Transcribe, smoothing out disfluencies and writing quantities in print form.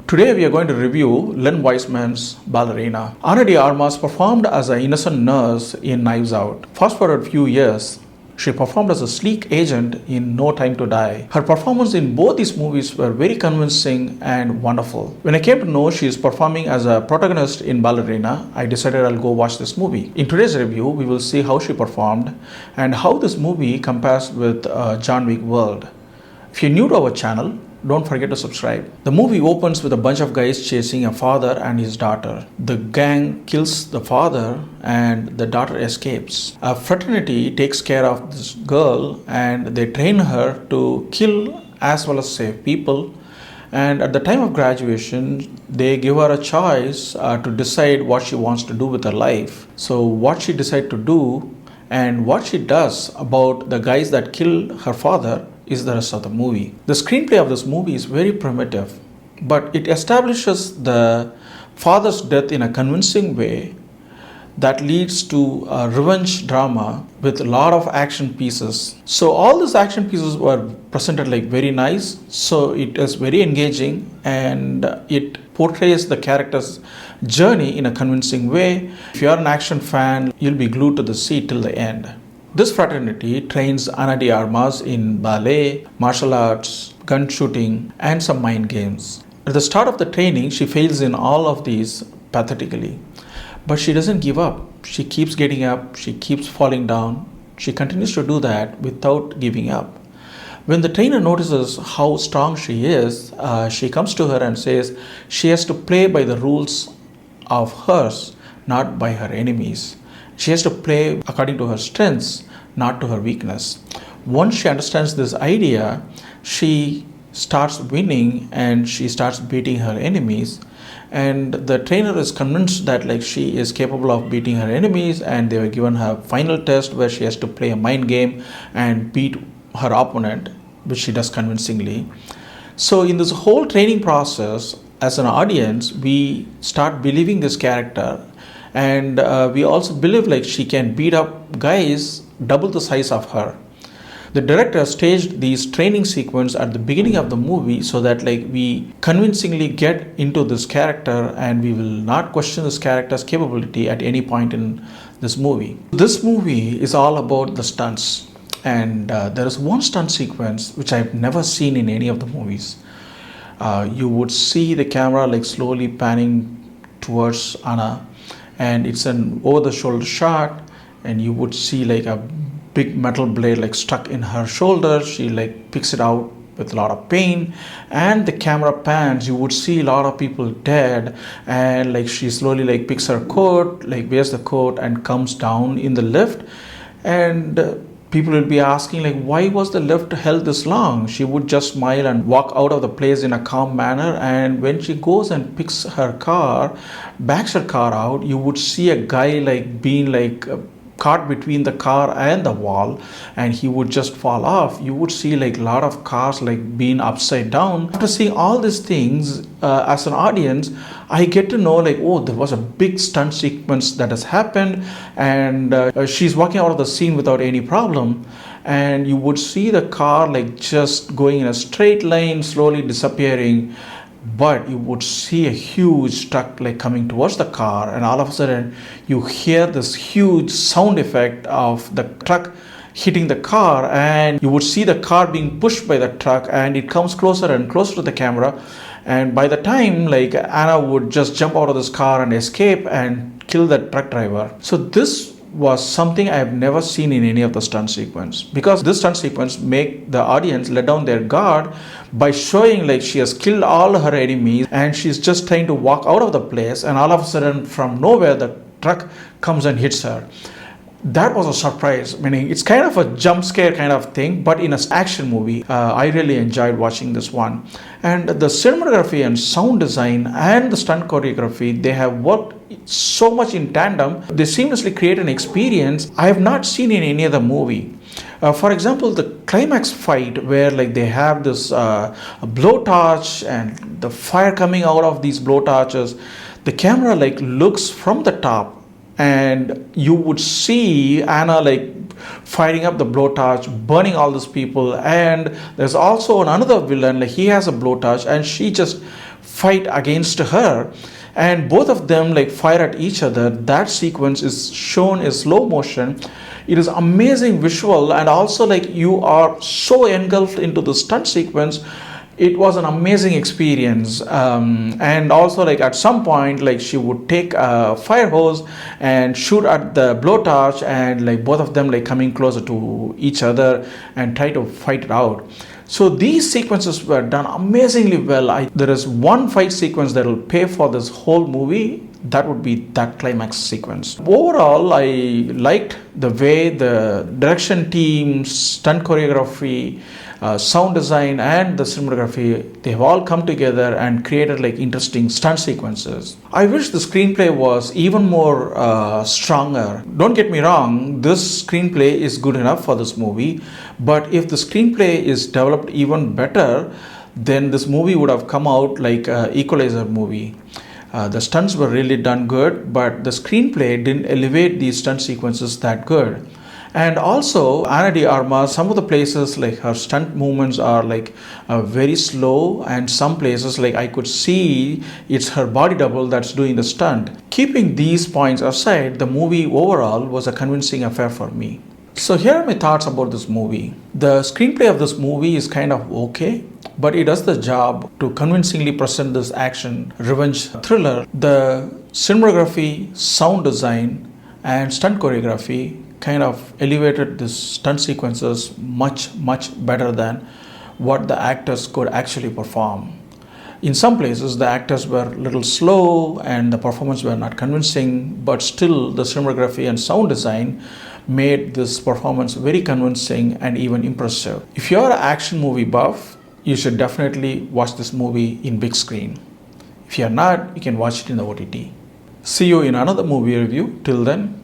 Today we are going to review Len Wiseman's Ballerina. Ana de Armas performed as an innocent nurse in Knives Out. Fast forward a few years, she performed as a sleek agent in No Time to Die. Her performance in both these movies were very convincing and wonderful. When I came to know she is performing as a protagonist in Ballerina, I decided I'll go watch this movie. In today's review, we will see how she performed and how this movie compares with John Wick World. If you're new to our channel, don't forget to subscribe. The movie opens with a bunch of guys chasing a father and his daughter. The gang kills the father and the daughter escapes. A fraternity takes care of this girl and they train her to kill as well as save people. And at the time of graduation, they give her a choice to decide what she wants to do with her life. So what she decides to do and what she does about the guys that killed her father is the rest of the movie. The screenplay of this movie is very primitive, but it establishes the father's death in a convincing way that leads to a revenge drama with a lot of action pieces. So all these action pieces were presented like very nice, so it is very engaging and it portrays the character's journey in a convincing way. If you are an action fan, you'll be glued to the seat till the end. This fraternity trains Ana de Armas in ballet, martial arts, gun shooting, and some mind games. At the start of the training, she fails in all of these pathetically. But she doesn't give up. She keeps getting up, she keeps falling down. She continues to do that without giving up. When the trainer notices how strong she is, she comes to her and says she has to play by the rules of hers, not by her enemies. She has to play according to her strengths, not to her weakness. Once she understands this idea, she starts winning and she starts beating her enemies. And the trainer is convinced that she is capable of beating her enemies, and they were given her final test where she has to play a mind game and beat her opponent, which she does convincingly. So in this whole training process, as an audience, we start believing this character. And we also believe she can beat up guys double the size of her. The director staged these training sequence at the beginning of the movie so that we convincingly get into this character and we will not question this character's capability at any point in this movie. This movie is all about the stunts, and there is one stunt sequence which I've never seen in any of the movies. You would see the camera slowly panning towards Anna, and it's an over-the-shoulder shot, and you would see a big metal blade stuck in her shoulder. She picks it out with a lot of pain, and the camera pans. You would see a lot of people dead, and she slowly picks her coat, wears the coat, and comes down in the lift, and people will be asking why was the lift held this long? She would just smile and walk out of the place in a calm manner. And when she goes and picks her car, backs her car out, you would see a guy being caught between the car and the wall, and he would just fall off. You would see a lot of cars being upside down. After seeing all these things, as an audience, I get to know oh, there was a big stunt sequence that has happened, and she's walking out of the scene without any problem, and you would see the car just going in a straight line, slowly disappearing. But you would see a huge truck coming towards the car, and all of a sudden you hear this huge sound effect of the truck hitting the car, and you would see the car being pushed by the truck, and it comes closer and closer to the camera. And by the time Anna would just jump out of this car and escape and kill the truck driver. So this was something I have never seen in any of the stunt sequence, because this stunt sequence make the audience let down their guard by showing she has killed all her enemies and she's just trying to walk out of the place, and all of a sudden from nowhere the truck comes and hits her. That was a surprise, meaning it's kind of a jump scare kind of thing, but in an action movie. I really enjoyed watching this one. And the cinematography and sound design and the stunt choreography, they have worked so much in tandem. They seamlessly create an experience I have not seen in any other movie. For example, the climax fight where they have this blowtorch and the fire coming out of these blowtorches, the camera looks from the top, and you would see Anna firing up the blowtorch, burning all these people. And there's also another villain, he has a blowtorch, and she just fight against her, and both of them like fire at each other. That sequence is shown in slow motion. It is amazing visual, and also like you are so engulfed into the stunt sequence. It was an amazing experience. And also like at some point, like she would take a fire hose and shoot at the blowtorch, and like both of them like coming closer to each other and try to fight it out. So these sequences were done amazingly well. There is one fight sequence that will pay for this whole movie. That would be that climax sequence. Overall, I liked the way the direction team, stunt choreography, sound design, and the cinematography, they have all come together and created like interesting stunt sequences. I wish the screenplay was even more stronger. Don't get me wrong, this screenplay is good enough for this movie, but if the screenplay is developed even better, then this movie would have come out like an Equalizer movie. The stunts were really done good, but the screenplay didn't elevate these stunt sequences that good. And also, Ana de Armas, some of the places like her stunt movements are like very slow, and some places like I could see it's her body double that's doing the stunt. Keeping these points aside, the movie overall was a convincing affair for me. So here are my thoughts about this movie. The screenplay of this movie is kind of okay, but it does the job to convincingly present this action revenge thriller. The cinematography, sound design, and stunt choreography kind of elevated these stunt sequences much better than what the actors could actually perform. In some places the actors were a little slow and the performance were not convincing, but still the cinematography and sound design made this performance very convincing and even impressive. If you're an action movie buff, you should definitely watch this movie in big screen. If you're not, you can watch it in the OTT. See you in another movie review. Till then,